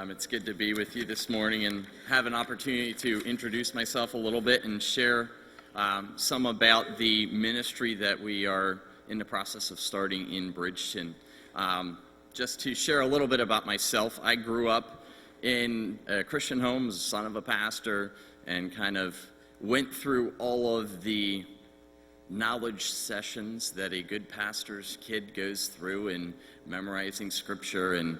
It's good to be with you this morning and have an opportunity to introduce myself a little bit and share some about the ministry that we are in the process of starting in Bridgeton. Just to share a little bit about myself, I grew up in a Christian home as the son of a pastor and kind of went through all of the knowledge sessions that a good pastor's kid goes through in memorizing scripture and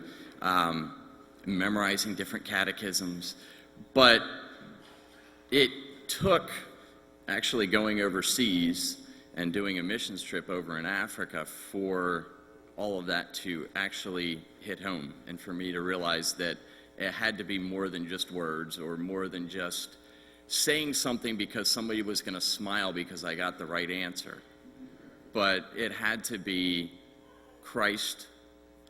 memorizing different catechisms. But it took actually going overseas and doing a missions trip over in Africa for all of that to actually hit home, and for me to realize that it had to be more than just words or more than just saying something because somebody was going to smile because I got the right answer. But it had to be Christ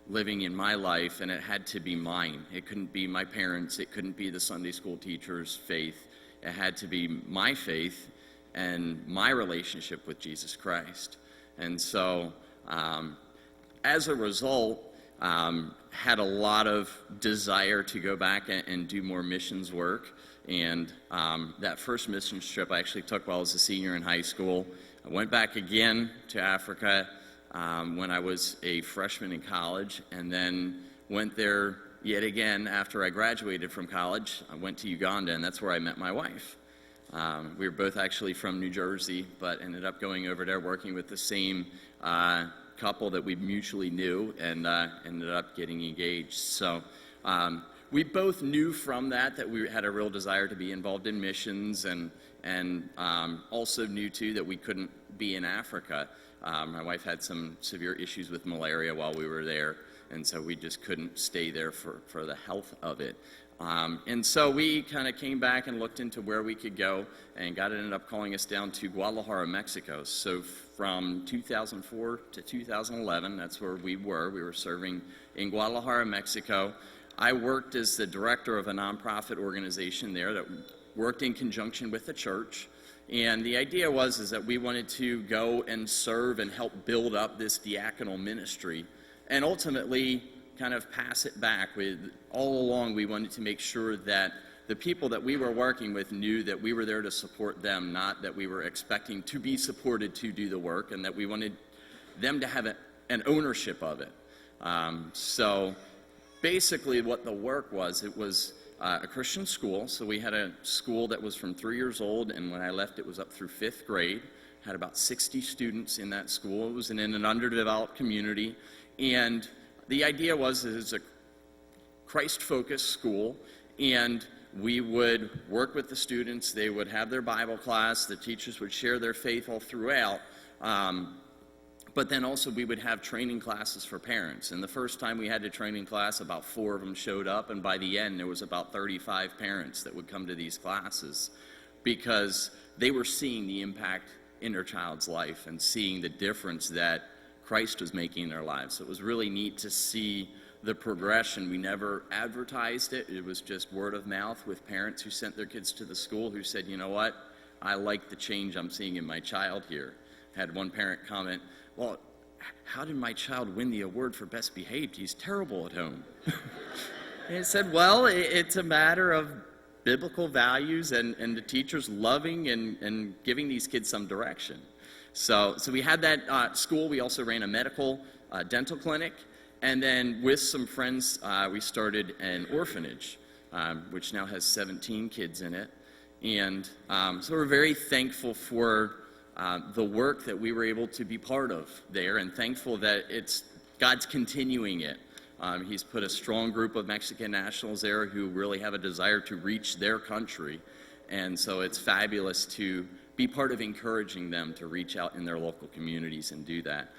living in my life, and it had to be mine. It couldn't be my parents. It couldn't be the Sunday school teacher's faith. It had to be my faith and my relationship with Jesus Christ. And so, as a result, had a lot of desire to go back and do more missions work. And that first missions trip I actually took while I was a senior in high school. I went back again to Africa when I was a freshman in college, and then went there yet again after I graduated from college. I went to Uganda, and that's where I met my wife. We were both actually from New Jersey, but ended up going over there working with the same couple that we mutually knew, and ended up getting engaged. So we both knew from that we had a real desire to be involved in missions, and also knew too that we couldn't be in Africa. My wife had some severe issues with malaria while we were there, and so we just couldn't stay there for the health of it. And so we kind of came back and looked into where we could go, and God ended up calling us down to Guadalajara, Mexico. So from 2004 to 2011, that's where we were. We were serving in Guadalajara, Mexico. I worked as the director of a nonprofit organization there that worked in conjunction with the church. And the idea was that we wanted to go and serve and help build up this diaconal ministry, and ultimately kind of pass it back. All along, we wanted to make sure that the people that we were working with knew that we were there to support them, not that we were expecting to be supported to do the work, and that we wanted them to have an ownership of it. So basically what the work was, it was a Christian school. So we had a school that was from 3 years old, and when I left it was up through 5th grade. Had about 60 students in that school. It was in an underdeveloped community, and the idea was that it's a Christ-focused school, and we would work with the students. They would have their Bible class. The teachers would share their faith all throughout. But then also we would have training classes for parents. And the first time we had a training class, about 4 of them showed up, and by the end there was about 35 parents that would come to these classes because they were seeing the impact in their child's life and seeing the difference that Christ was making in their lives. So it was really neat to see the progression. We never advertised it. It was just word of mouth with parents who sent their kids to the school who said, you know what, I like the change I'm seeing in my child here. Had one parent comment, well, how did my child win the award for best behaved? He's terrible at home. And I said, well, it's a matter of biblical values and the teachers loving and giving these kids some direction. So we had that school. We also ran a medical dental clinic. And then with some friends, we started an orphanage, which now has 17 kids in it. And so we're very thankful for the work that we were able to be part of there, and thankful that God's continuing it. He's put a strong group of Mexican nationals there who really have a desire to reach their country. And so it's fabulous to be part of encouraging them to reach out in their local communities and do that.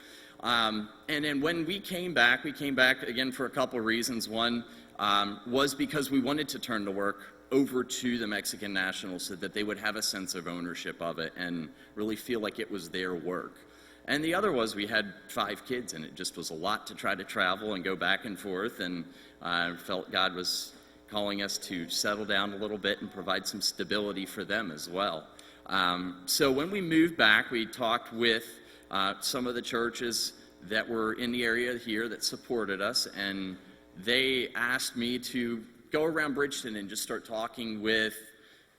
And then when we came back again for a couple of reasons. One was because we wanted to turn the work over to the Mexican nationals so that they would have a sense of ownership of it and really feel like it was their work. And the other was we had 5 kids, and it just was a lot to try to travel and go back and forth, and I felt God was calling us to settle down a little bit and provide some stability for them as well. So when we moved back, we talked with some of the churches that were in the area here that supported us, and they asked me to go around Bridgeton and just start talking with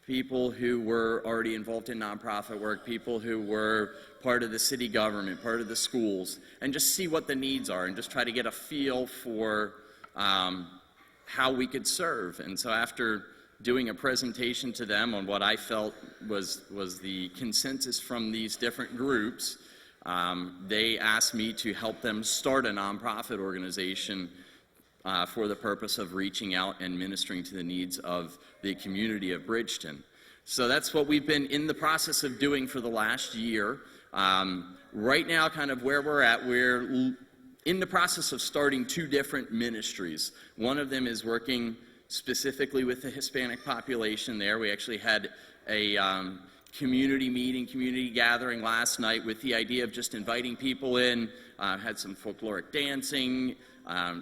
people who were already involved in nonprofit work, people who were part of the city government, part of the schools, and just see what the needs are and just try to get a feel for how we could serve. And so after doing a presentation to them on what I felt was the consensus from these different groups, they asked me to help them start a nonprofit organization for the purpose of reaching out and ministering to the needs of the community of Bridgeton. So that's what we've been in the process of doing for the last year. Right now, kind of where we're at, we're in the process of starting 2 different ministries. One of them is working specifically with the Hispanic population there. We actually had a community meeting, community gathering last night with the idea of just inviting people in, had some folkloric dancing,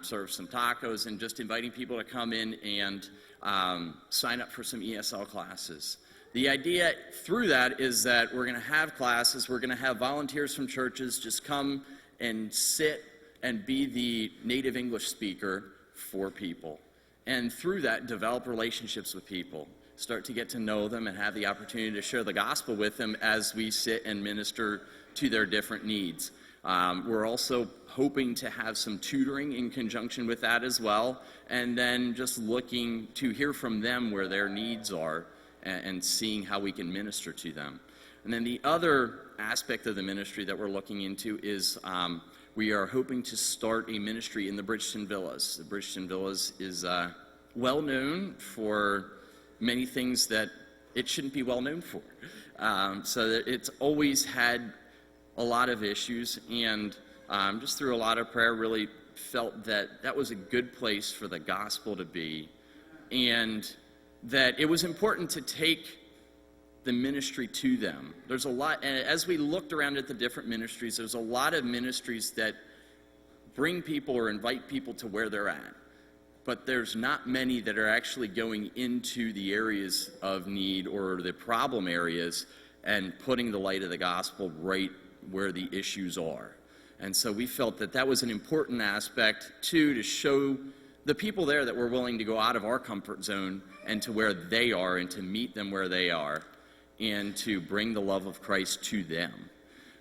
served some tacos, and just inviting people to come in and sign up for some ESL classes. The idea through that is that we're going to have classes, we're going to have volunteers from churches just come and sit and be the native English speaker for people. And through that, develop relationships with people, start to get to know them and have the opportunity to share the gospel with them as we sit and minister to their different needs. We're also hoping to have some tutoring in conjunction with that as well, and then just looking to hear from them where their needs are and seeing how we can minister to them. And then the other aspect of the ministry that we're looking into is we are hoping to start a ministry in the Bridgeton Villas. The Bridgeton Villas is well known for many things that it shouldn't be well known for. So that it's always had a lot of issues, and just through a lot of prayer really felt that that was a good place for the gospel to be, and that it was important to take the ministry to them. There's a lot, and as we looked around at the different ministries, there's a lot of ministries that bring people or invite people to where they're at, but there's not many that are actually going into the areas of need or the problem areas and putting the light of the gospel right where the issues are. And so we felt that that was an important aspect, too, to show the people there that we're willing to go out of our comfort zone and to where they are and to meet them where they are and to bring the love of Christ to them.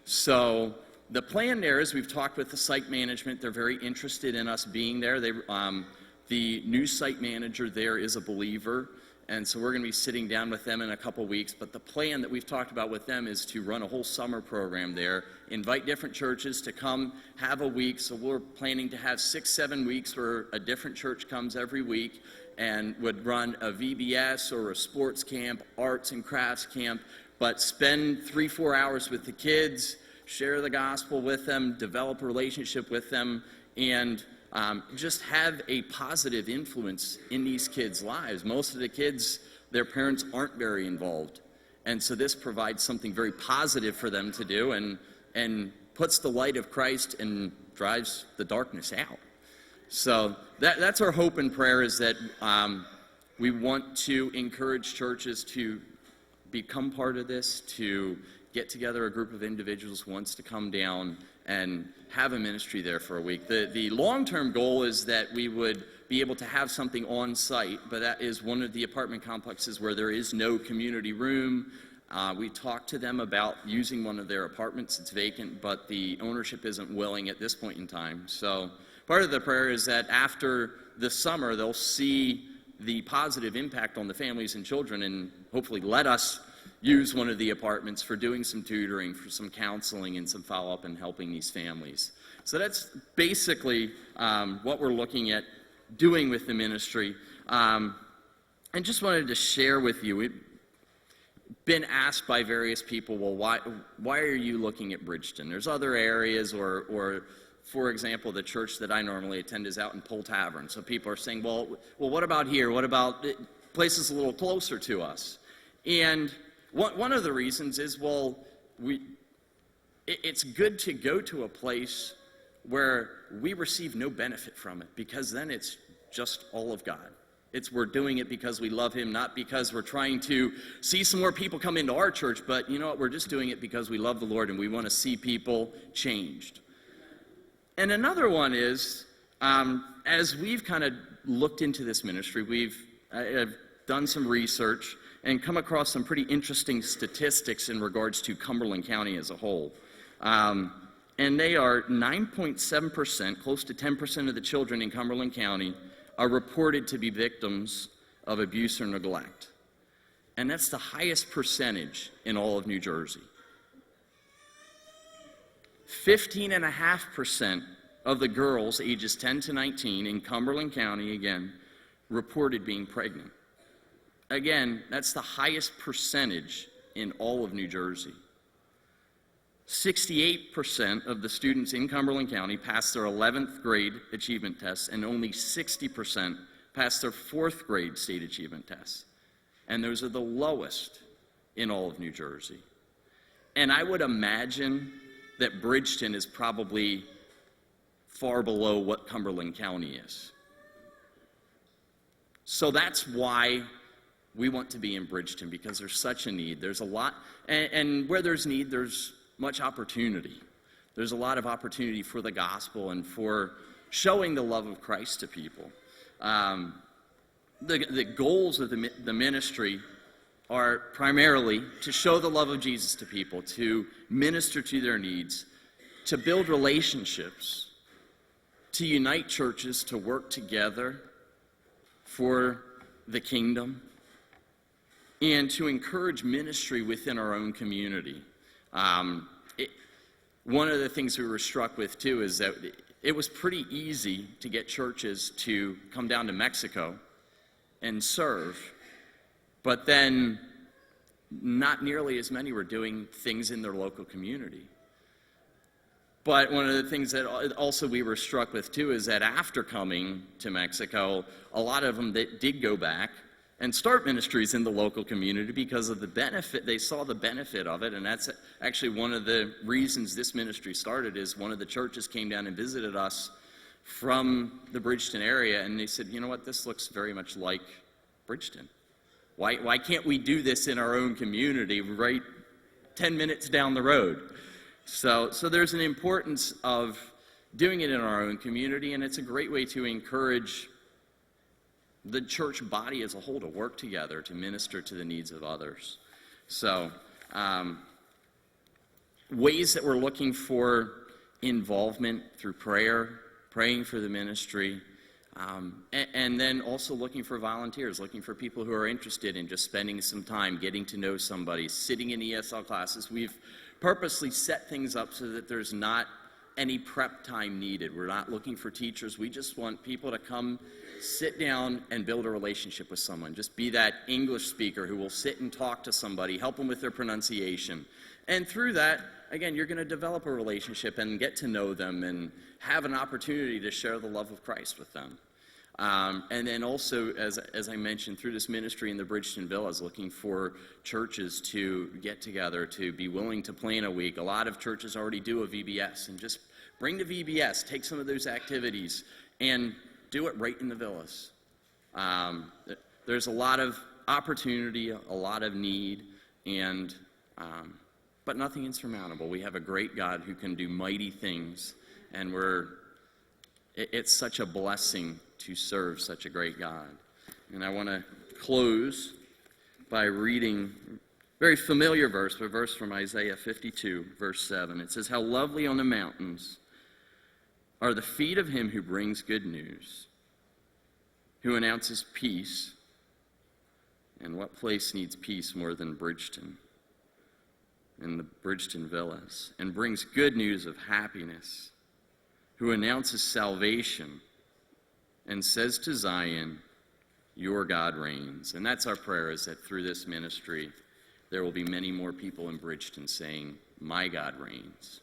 So the plan there is we've talked with the site management. They're very interested in us being there. The new site manager there is a believer, and so we're going to be sitting down with them in a couple weeks. But the plan that we've talked about with them is to run a whole summer program there, invite different churches to come have a week. So we're planning to have 6-7 weeks where a different church comes every week and would run a VBS or a sports camp, arts and crafts camp, but spend 3-4 hours with the kids, share the gospel with them, develop a relationship with them, and just have a positive influence in these kids' lives. Most of the kids, their parents aren't very involved. And so this provides something very positive for them to do and puts the light of Christ and drives the darkness out. So that's our hope and prayer, is that we want to encourage churches to become part of this, to get together a group of individuals who wants to come down and have a ministry there for a week. The long-term goal is that we would be able to have something on site, but that is one of the apartment complexes where there is no community room. We talked to them about using one of their apartments. It's vacant, but the ownership isn't willing at this point in time. So part of the prayer is that after the summer, they'll see the positive impact on the families and children and hopefully let us use one of the apartments for doing some tutoring, for some counseling and some follow-up and helping these families. So that's basically what we're looking at doing with the ministry. And just wanted to share with you, we've been asked by various people, well, why are you looking at Bridgeton? There's other areas, or for example, the church that I normally attend is out in Pole Tavern. So people are saying, well, what about here? What about places a little closer to us? And one of the reasons is, well, it's good to go to a place where we receive no benefit from it, because then it's just all of God. We're doing it because we love Him, not because we're trying to see some more people come into our church, but you know what, we're just doing it because we love the Lord and we want to see people changed. And another one is, as we've kind of looked into this ministry, I've done some research and come across some pretty interesting statistics in regards to Cumberland County as a whole. And they are 9.7%, close to 10% of the children in Cumberland County are reported to be victims of abuse or neglect. And that's the highest percentage in all of New Jersey. 15.5% of the girls ages 10 to 19 in Cumberland County, again, reported being pregnant. Again, that's the highest percentage in all of New Jersey. 68% of the students in Cumberland County passed their 11th grade achievement tests, and only 60% passed their 4th grade state achievement tests. And those are the lowest in all of New Jersey. And I would imagine that Bridgeton is probably far below what Cumberland County is. So that's why we want to be in Bridgeton, because there's such a need. There's a lot, and where there's need, there's much opportunity. There's a lot of opportunity for the gospel and for showing the love of Christ to people. The goals of the ministry are primarily to show the love of Jesus to people, to minister to their needs, to build relationships, to unite churches, to work together for the kingdom, and to encourage ministry within our own community. One of the things we were struck with, too, is that it was pretty easy to get churches to come down to Mexico and serve, but then not nearly as many were doing things in their local community. But one of the things that also we were struck with, too, is that after coming to Mexico, a lot of them that did go back and start ministries in the local community because of the benefit. They saw the benefit of it, and that's actually one of the reasons this ministry started. Is one of the churches came down and visited us from the Bridgeton area, and they said, you know what, this looks very much like Bridgeton. Why can't we do this in our own community right 10 minutes down the road? So there's an importance of doing it in our own community, and it's a great way to encourage the church body as a whole to work together to minister to the needs of others. So ways that we're looking for involvement through prayer, praying for the ministry, and then also looking for volunteers, looking for people who are interested in just spending some time, getting to know somebody, sitting in ESL classes. We've purposely set things up so that there's not any prep time needed. We're not looking for teachers. We just want people to come, sit down, and build a relationship with someone. Just be that English speaker who will sit and talk to somebody, help them with their pronunciation. And through that, again, you're going to develop a relationship and get to know them and have an opportunity to share the love of Christ with them. And then also, as I mentioned, through this ministry in the Bridgeton Villas, looking for churches to get together, to be willing to plan a week. A lot of churches already do a VBS, and just bring the VBS, take some of those activities, and do it right in the villas. There's a lot of opportunity, a lot of need, and but nothing insurmountable. We have a great God who can do mighty things, and it's such a blessing to serve such a great God. And I want to close by reading a very familiar verse, a verse from Isaiah 52, verse 7. It says, "How lovely on the mountains are the feet of him who brings good news, who announces peace." And what place needs peace more than Bridgeton? In the Bridgeton Villas. "And brings good news of happiness, who announces salvation, and says to Zion, your God reigns." And that's our prayer, is that through this ministry, there will be many more people in Bridgeton saying, my God reigns.